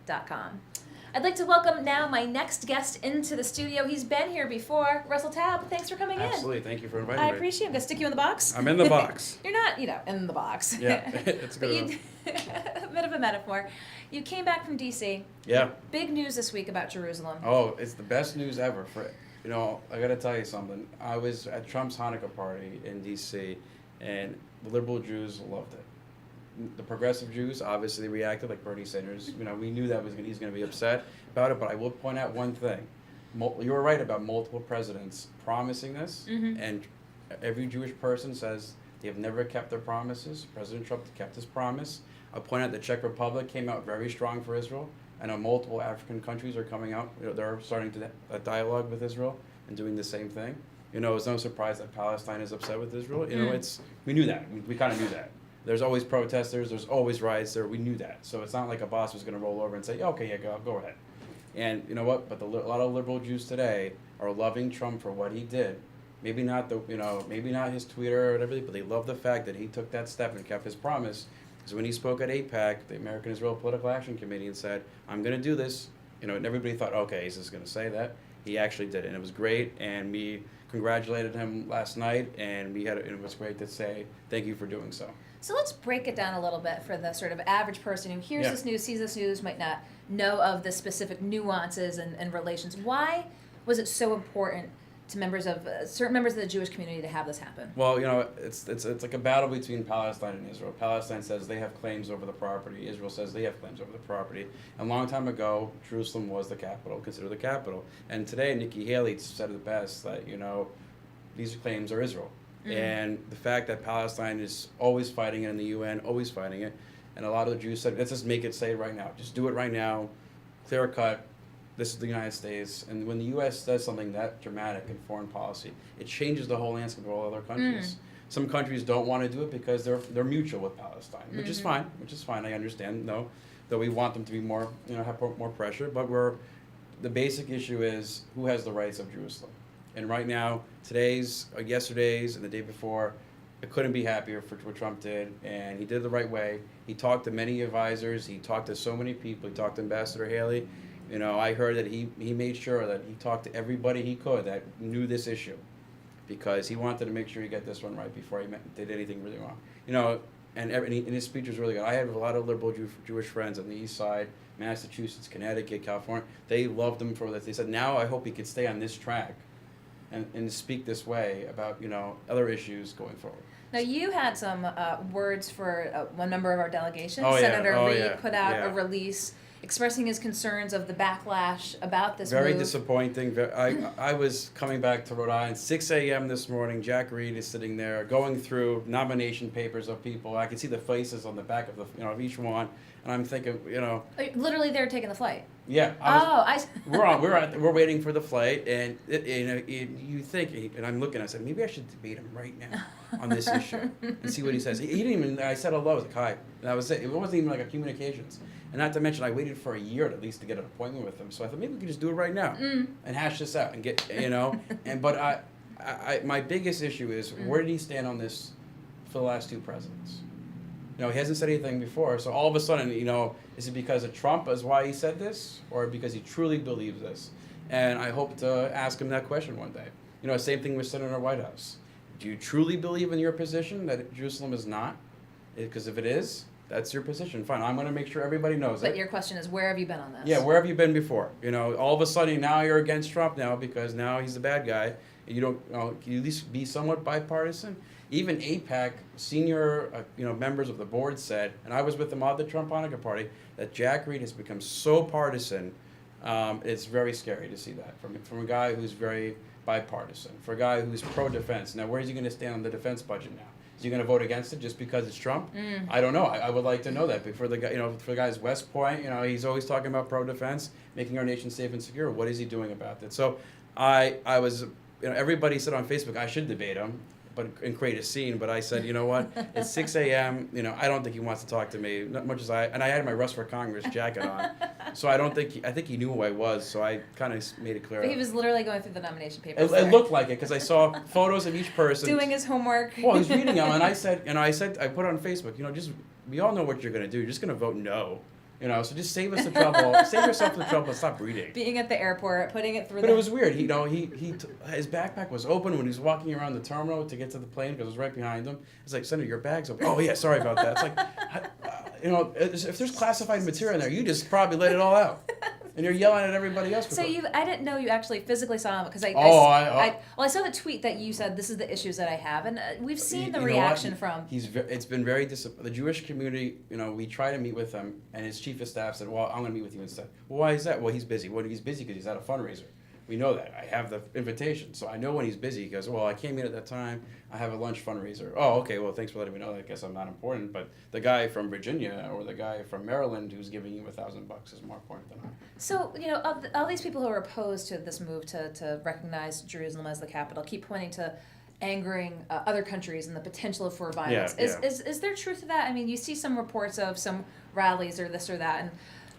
Taub.com. I'd like to welcome now my next guest into the studio. He's been here before. Russell Taub, thanks for coming in. Absolutely. Thank you for inviting me. I appreciate it. I'm going to stick you in the box. I'm in the box. You're not, in the box. Yeah, it's good. A bit of a metaphor. You came back from D.C. Yeah. Big news this week about Jerusalem. Oh, it's the best news ever. I got to tell you something. I was at Trump's Hanukkah party in D.C., and the liberal Jews loved it. The progressive Jews obviously reacted like Bernie Sanders. We knew that he's going to be upset about it, but I will point out one thing. You were right about multiple presidents promising this, and every Jewish person says they have never kept their promises. President Trump kept his promise. I'll point out the Czech Republic came out very strong for Israel. I know multiple African countries are coming out. They're starting to a dialogue with Israel and doing the same thing. It's no surprise that Palestine is upset with Israel. We knew that. We kind of knew that. There's always protesters. There's always riots there. We knew that. So it's not like a boss was going to roll over and say, okay, yeah, go ahead. And you know what? But a lot of liberal Jews today are loving Trump for what he did. Maybe not maybe not his Twitter or everything, but they love the fact that he took that step and kept his promise. Because when he spoke at AIPAC, the American Israel Political Action Committee, and said, I'm going to do this, and everybody thought, okay, he's just going to say that. He actually did it, and it was great, and we congratulated him last night, and it was great to say thank you for doing so. So let's break it down a little bit for the sort of average person who hears this news, sees this news, might not know of the specific nuances and relations. Why was it so important to certain members of the Jewish community to have this happen? Well, it's like a battle between Palestine and Israel. Palestine says they have claims over the property. Israel says they have claims over the property. And a long time ago, Jerusalem was the capital, considered the capital. And today, Nikki Haley said it best that, these claims are Israel. And the fact that Palestine is always fighting it in the UN, always fighting it, and a lot of the Jews said, let's just make it say it right now. Just do it right now, clear cut. This is the United States. And when the U.S. does something that dramatic in foreign policy, it changes the whole landscape of all other countries. Some countries don't want to do it because they're mutual with Palestine, which is fine. I understand, though we want them to be more, have more pressure. But the basic issue is who has the rights of Jerusalem. And right now, yesterday's, and the day before, I couldn't be happier for what Trump did, and he did it the right way. He talked to many advisors. He talked to so many people. He talked to Ambassador Haley. I heard that he made sure that he talked to everybody he could that knew this issue, because he wanted to make sure he got this one right before he did anything really wrong. And his speech was really good. I have a lot of liberal Jewish friends on the East Side, Massachusetts, Connecticut, California. They loved him for this. They said, now I hope he could stay on this track and speak this way about, other issues going forward. Now, you had some words for one member of our delegation. Senator Reid put out a release expressing his concerns of the backlash about this Very move. Disappointing. I was coming back to Rhode Island, 6 a.m. this morning. Jack Reed is sitting there going through nomination papers of people. I can see the faces on the back of of each one, and I'm thinking, Literally, they're taking the flight. Yeah. We're waiting for the flight, and you think, and I'm looking. I said, maybe I should debate him right now on this issue and see what he says. He didn't even. I said hello. I was like, hi. And that was it. It wasn't even like a communications. And not to mention, I waited for a year at least to get an appointment with him. So I thought maybe we could just do it right now and hash this out and get but my biggest issue is where did he stand on this for the last two presidents? He hasn't said anything before. So all of a sudden, is it because of Trump is why he said this, or because he truly believes this? And I hope to ask him that question one day. Same thing with Senator Whitehouse. Do you truly believe in your position that Jerusalem is not? Because if it is, that's your position. Fine, I'm going to make sure everybody knows it. But your question is, where have you been on this? Yeah, where have you been before? All of a sudden now you're against Trump now because now he's the bad guy. And you don't, can you at least be somewhat bipartisan? Even AIPAC, senior members of the board said, and I was with them at the Trump Hanukkah party, that Jack Reed has become so partisan. It's very scary to see that from a guy who's very bipartisan, for a guy who's pro-defense. Now, where is he going to stand on the defense budget now? Is he going to vote against it just because it's Trump? I don't know. I would like to know that. But for the guy, for the guy's West Point, he's always talking about pro-defense, making our nation safe and secure. What is he doing about that? So, I was, everybody said on Facebook I should debate him, and create a scene. But I said, you know what? It's 6 a.m. I don't think he wants to talk to me, not much as I had my Rust for Congress jacket on. So I think he knew who I was. So I kind of made it clear. But he was literally going through the nomination papers. It looked like it because I saw photos of each person doing his homework. Well, he's reading them, and I said, I put it on Facebook. We all know what you're going to do. You're just going to vote no. So just save us the trouble. Save yourself the trouble and stop reading. Being at the airport, putting it through. But it was weird. His backpack was open when he was walking around the terminal to get to the plane because it was right behind him. It's like, Senator, your bag's open. Oh yeah, sorry about that. It's like, if there's classified material in there, you just probably let it all out. And you're yelling at everybody else. So I didn't know you actually physically saw him because I saw the tweet that you said this is the issues that I have, and we've seen the reaction from. It's been very the Jewish community. We try to meet with him, and his chief of staff said, "Well, I'm going to meet with you instead." Well, why is that? Well, he's busy. Well, he's busy because he's at a fundraiser. We know that. I have the invitation, so I know when he's busy. He goes, "Well, I can't meet at that time. I have a lunch fundraiser." Oh, okay. Well, thanks for letting me know. I guess I'm not important, but the guy from Virginia or the guy from Maryland who's giving you $1,000 is more important than I. So of all these people who are opposed to this move to recognize Jerusalem as the capital keep pointing to angering other countries and the potential for violence. Yeah. Is there truth to that? I mean, you see some reports of some rallies or this or that, and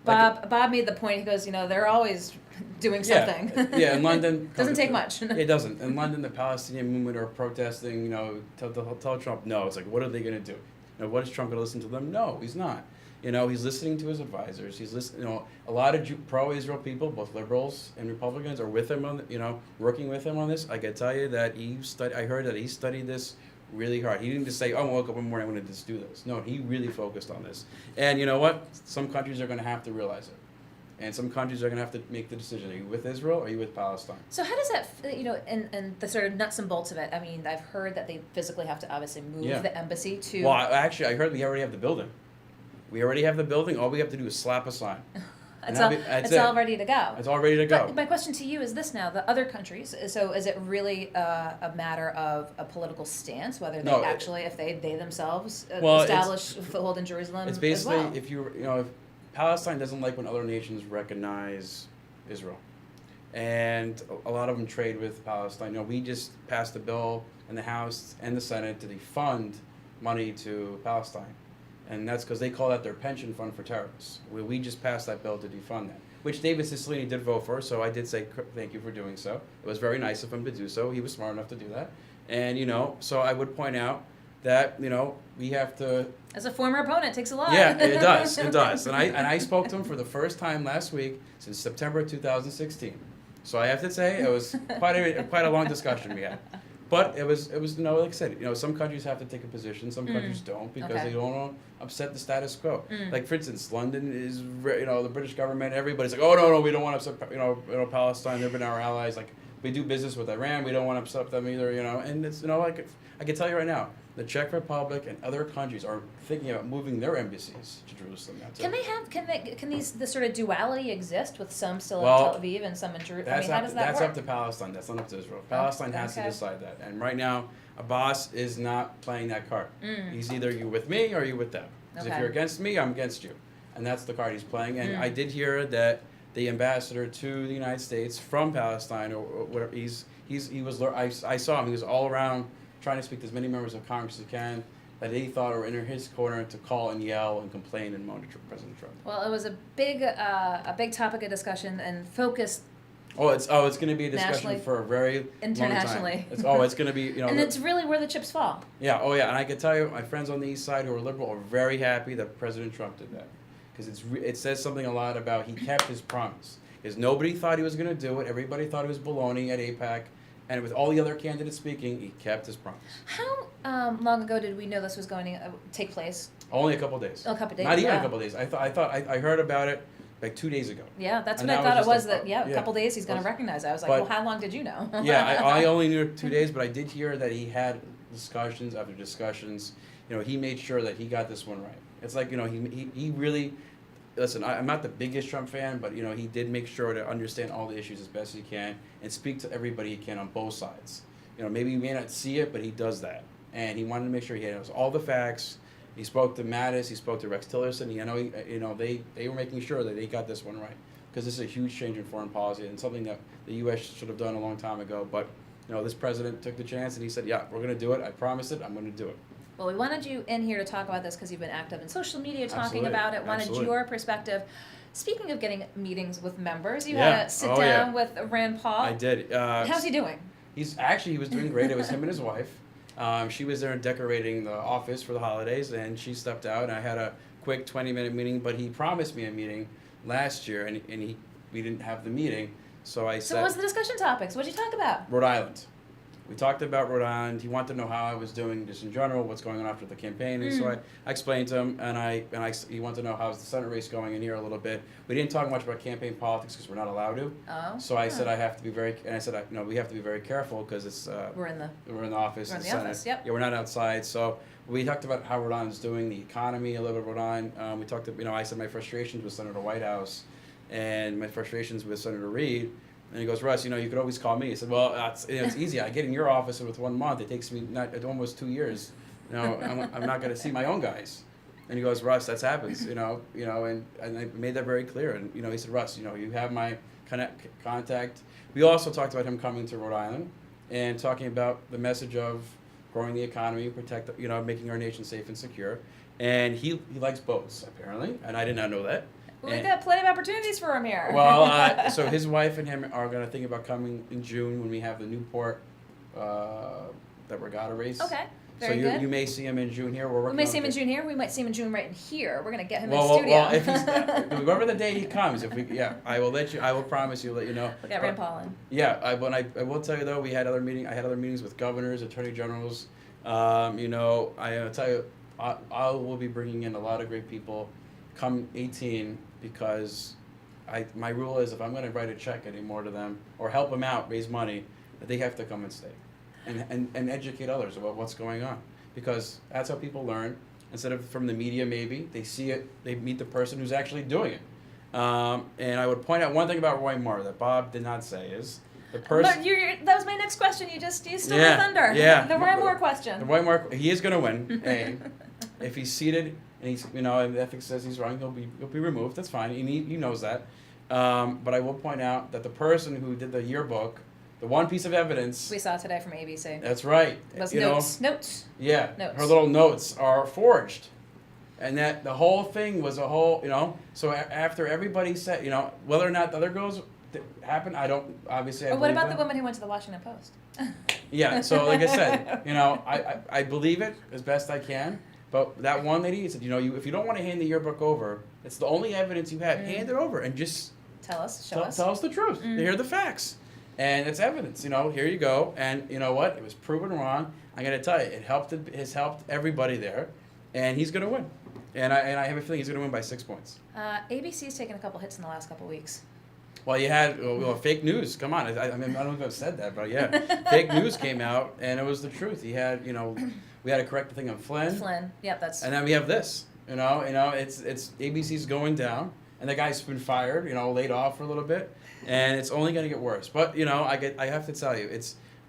Bob made the point. He goes, they're always doing something. Yeah, in London. Doesn't take much. It doesn't. In London, the Palestinian movement are protesting, tell Trump no. It's like, what are they going to do? What is Trump going to listen to them? No, he's not. He's listening to his advisors. He's listening. A lot of pro-Israel people, both liberals and Republicans, are with him on, working with him on this. I can tell you that I heard that he studied this really hard. He didn't just say, "Oh, I woke up one morning, I'm going to just do this." No, he really focused on this. And you know what? Some countries are going to have to realize it. And some countries are going to have to make the decision. Are you with Israel or are you with Palestine? So how does that, and the sort of nuts and bolts of it, I mean, I've heard that they physically have to obviously move the embassy to... Well, actually, I heard we already have the building. We already have the building. All we have to do is slap a sign. It's all ready to go. It's all ready to go. But my question to you is this now, the other countries, so is it really a matter of a political stance, whether they if they themselves establish a foothold in Jerusalem It's basically, as well? if Palestine doesn't like when other nations recognize Israel. And a lot of them trade with Palestine. We just passed a bill in the House and the Senate to defund money to Palestine. And that's because they call that their pension fund for terrorists. We just passed that bill to defund that, which David Cicilline did vote for, so I did say thank you for doing so. It was very nice of him to do so. He was smart enough to do that. And, so I would point out that, we have to... As a former opponent, it takes a lot. Yeah, it does. It does. And I spoke to him for the first time last week since September 2016. So I have to say it was quite a long discussion we had. But it was like I said, some countries have to take a position, some countries don't because they don't want to upset the status quo. Like for instance, London is the British government, everybody's like, "Oh no, we don't want to upset Palestine, they've been our allies. Like we do business with Iran, we don't want to upset them either, And it's like I can tell you right now, the Czech Republic and other countries are thinking about moving their embassies to Jerusalem now too. Can this sort of duality exist with some still in Tel Aviv and some in Jerusalem? How does that that's work? Up to Palestine. That's not up to Israel. Palestine has to decide that. And right now, Abbas is not playing that card. He's either you with me or you with them. Because if you're against me, I'm against you. And that's the card he's playing. And I did hear that the ambassador to the United States from Palestine, or whatever, I saw him. He was all around trying to speak to as many members of Congress as he can, that he thought were in his corner to call and yell and complain and moan to President Trump. Well, it was a big topic of discussion and focus. It's going to be a discussion for a very internationally. Long time. It's going to be and it's really where the chips fall. Yeah. Oh yeah. And I can tell you, my friends on the East Side who are liberal are very happy that President Trump did that, because it says something a lot about he kept his promise. Because nobody thought he was going to do it. Everybody thought it was baloney at AIPAC. And with all the other candidates speaking, he kept his promise. How long ago did we know this was going to take place? Only a couple of days. A couple of days. Not even a couple of days. I heard about it like 2 days ago. Yeah, that's what I thought it was. A couple of days he's going to recognize it. I was like, well, how long did you know? I only knew 2 days, but I did hear that he had discussions after discussions. He made sure that he got this one right. It's like he really. Listen, I'm not the biggest Trump fan, but he did make sure to understand all the issues as best he can and speak to everybody he can on both sides. Maybe you may not see it, but he does that, and he wanted to make sure he has all the facts. He spoke to Mattis, he spoke to Rex Tillerson. They were making sure that they got this one right, because this is a huge change in foreign policy and something that the U.S. should have done a long time ago. But this president took the chance and he said, "Yeah, we're going to do it. I promise it. I'm going to do it." Well, we wanted you in here to talk about this because you've been active in social media talking about it. Wanted your perspective. Speaking of getting meetings with members, you had a sit down with Rand Paul. I did. How's he doing? He was doing great. It was him and his wife. She was there decorating the office for the holidays, and she stepped out. And I had a quick 20-minute meeting, but he promised me a meeting last year, and we didn't have the meeting. So I said. So what was the discussion topics? What did you talk about? Rhode Island. We talked about Rhode Island. He wanted to know how I was doing just in general, what's going on after the campaign. And so I explained to him, and he wanted to know how's the Senate race going in here a little bit. We didn't talk much about campaign politics because we're not allowed to. Oh. So I said I have to be very, and I said, we have to be very careful because it's we're in the office. We're in the Senate. office. Yep. Yeah, we're not outside. So we talked about how Rhode Island's doing, the economy, a little bit of Rhode Island. We talked, I said my frustrations with Senator Whitehouse, and my frustrations with Senator Reid. And he goes, Russ, you could always call me. He said, well, it's easy. I get in your office and with 1 month. It takes me almost 2 years. I'm not going to see my own guys. And he goes, Russ, that happens, and I made that very clear. And, he said, Russ, you have my contact. We also talked about him coming to Rhode Island and talking about the message of growing the economy, making our nation safe and secure. And he likes boats, apparently, and I did not know that. We've got plenty of opportunities for him here. Well, so his wife and him are going to think about coming in June when we have the Newport that regatta race. Okay, very good. So you may see him in June here. We may see him in June here. We might see him in June right in here. We're going to get him in the studio. Well, if he's whoever the day he comes, I will let you. I will promise you, let you know. We'll get Rand Paul in. Yeah, I will tell you though. I had other meetings with governors, attorney generals. I tell you, I will be bringing in a lot of great people come 18 because my rule is if I'm going to write a check anymore to them or help them out, raise money, that they have to come and stay and educate others about what's going on, because that's how people learn. Instead of from the media, maybe they see it, they meet the person who's actually doing it. And I would point out one thing about Roy Moore that Bob did not say is the person. That was my next question. You stole my thunder. Yeah. The Roy Moore question. The Roy Moore, he is going to win. If he's seated and he's, and ethics says he's wrong, he'll be removed. That's fine. He knows that. But I will point out that the person who did the yearbook, the one piece of evidence we saw today from ABC. That's right. Those notes. Yeah. Notes. Her little notes are forged. And that the whole thing was a whole, so after everybody said, whether or not the other girls happened, I don't, obviously. But what about the woman who went to the Washington Post? Yeah, so like I said, I believe it as best I can. But that one lady said, if you don't want to hand the yearbook over, it's the only evidence you have. Hand it over and just tell us, show us. Tell us the truth. Here are the facts. And it's evidence, here you go. And you know what? It was proven wrong. I got to tell you, it has helped everybody there. And he's going to win. And I have a feeling he's going to win by 6 points. ABC's taken a couple hits in the last couple weeks. Well, you had fake news. Come on. I mean, I don't know if I've said that, but yeah. Fake news came out, and it was the truth. He had, we had to correct the thing on Flynn. Yep, that's. And then we have this. It's ABC's going down, and the guy's been fired. Laid off for a little bit, and it's only going to get worse. But I have to tell you,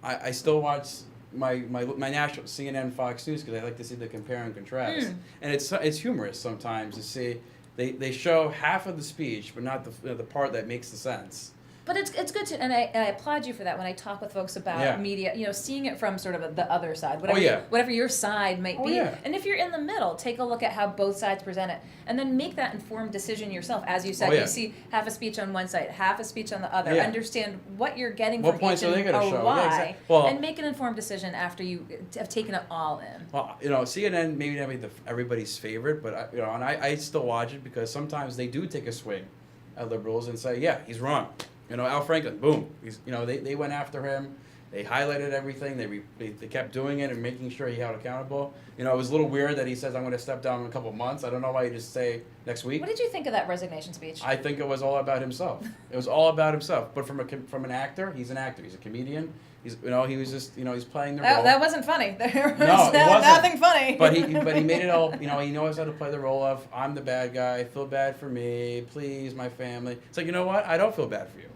I still watch my national CNN, Fox News because I like to see the compare and contrast, and it's humorous sometimes to see they show half of the speech, but not the part that makes the sense. But it's good to, and I applaud you for that when I talk with folks about media, seeing it from sort of the other side, whatever your side might be. Yeah. And if you're in the middle, take a look at how both sides present it, and then make that informed decision yourself. As you said, you see half a speech on one side, half a speech on the other. Yeah. Understand what you're getting from each and why, and make an informed decision after you have taken it all in. Well, CNN maybe not be everybody's favorite, but and I still watch it because sometimes they do take a swing at liberals and say, yeah, he's wrong. Al Franken, boom. They went after him. They highlighted everything. They kept doing it and making sure he held accountable. It was a little weird that he says, I'm going to step down in a couple of months. I don't know why you just say next week. What did you think of that resignation speech? I think it was all about himself. It was all about himself. But from an actor, he's an actor. He's a comedian. He was just, he's playing the role. That wasn't funny. There was wasn't. Nothing funny. But he made it all, he knows how to play the role of, I'm the bad guy, feel bad for me, please, my family. It's like, you know what? I don't feel bad for you.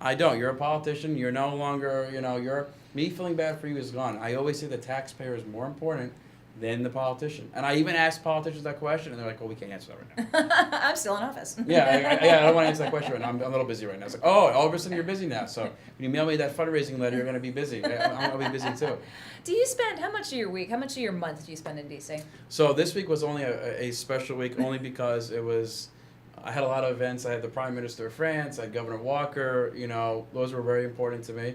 I don't. You're a politician. You're no longer, me feeling bad for you is gone. I always say the taxpayer is more important than the politician. And I even ask politicians that question, and they're like, well, we can't answer that right now. I'm still in office. Yeah, I don't want to answer that question right now. I'm a little busy right now. It's like, oh, all of a sudden you're busy now. So when you mail me that fundraising letter, you're going to be busy. I'm going to be busy too. Do you spend, how much of your week, how much of your month do you spend in D.C.? So this week was only a special week, only because it was... I had a lot of events. I had the Prime Minister of France. I had Governor Walker. Those were very important to me.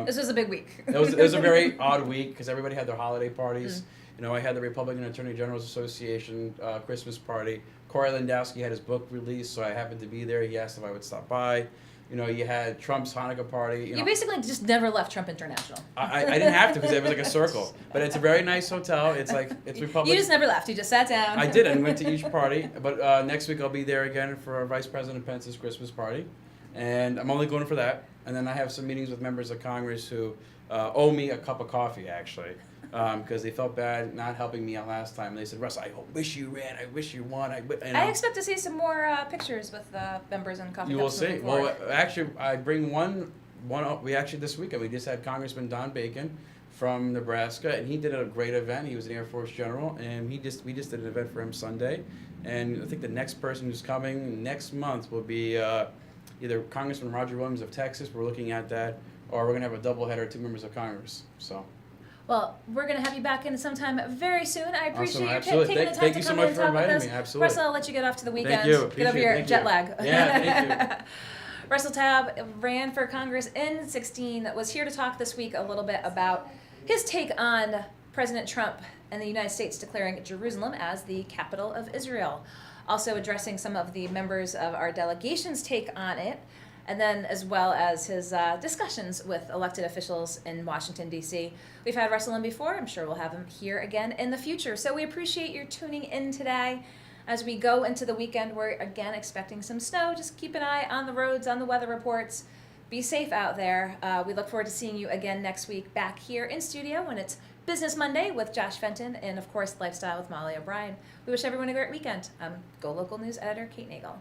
This was a big week. It was a very odd week because everybody had their holiday parties. I had the Republican Attorney Generals Association Christmas party. Corey Lewandowski had his book released, so I happened to be there. He asked if I would stop by. You had Trump's Hanukkah party. You basically just never left Trump International. I didn't have to because it was like a circle. But it's a very nice hotel. It's Republican. You just never left. You just sat down. I did, and went to each party. But next week I'll be there again for Vice President Pence's Christmas party. And I'm only going for that. And then I have some meetings with members of Congress who owe me a cup of coffee, actually. Because they felt bad not helping me out last time. And they said, Russ, I wish you ran. I wish you won. I expect to see some more pictures with members and coffee cups. You will see. moving forward. Well, actually, I bring one. We actually this weekend we just had Congressman Don Bacon from Nebraska, and he did a great event. He was an Air Force general, and we just did an event for him Sunday. And I think the next person who's coming next month will be either Congressman Roger Williams of Texas. We're looking at that, or we're gonna have a doubleheader, 2 members of Congress. So. Well, we're going to have you back in sometime very soon. I appreciate Awesome, you taking the time thank to you come so in much and for talk with inviting us. me. Absolutely. Russell, I'll let you get off to the weekend. Thank you. Get over your Thank jet you. lag. Yeah, thank you. Russell Taub ran for Congress in 16, was here to talk this week a little bit about his take on President Trump and the United States declaring Jerusalem as the capital of Israel. Also addressing some of the members of our delegation's take on it, and then as well as his discussions with elected officials in Washington, D.C. We've had Russell in before. I'm sure we'll have him here again in the future. So we appreciate your tuning in today. As we go into the weekend, we're again expecting some snow. Just keep an eye on the roads, on the weather reports. Be safe out there. We look forward to seeing you again next week back here in studio when it's Business Monday with Josh Fenton and, of course, Lifestyle with Molly O'Brien. We wish everyone a great weekend. Go Local News editor Kate Nagel.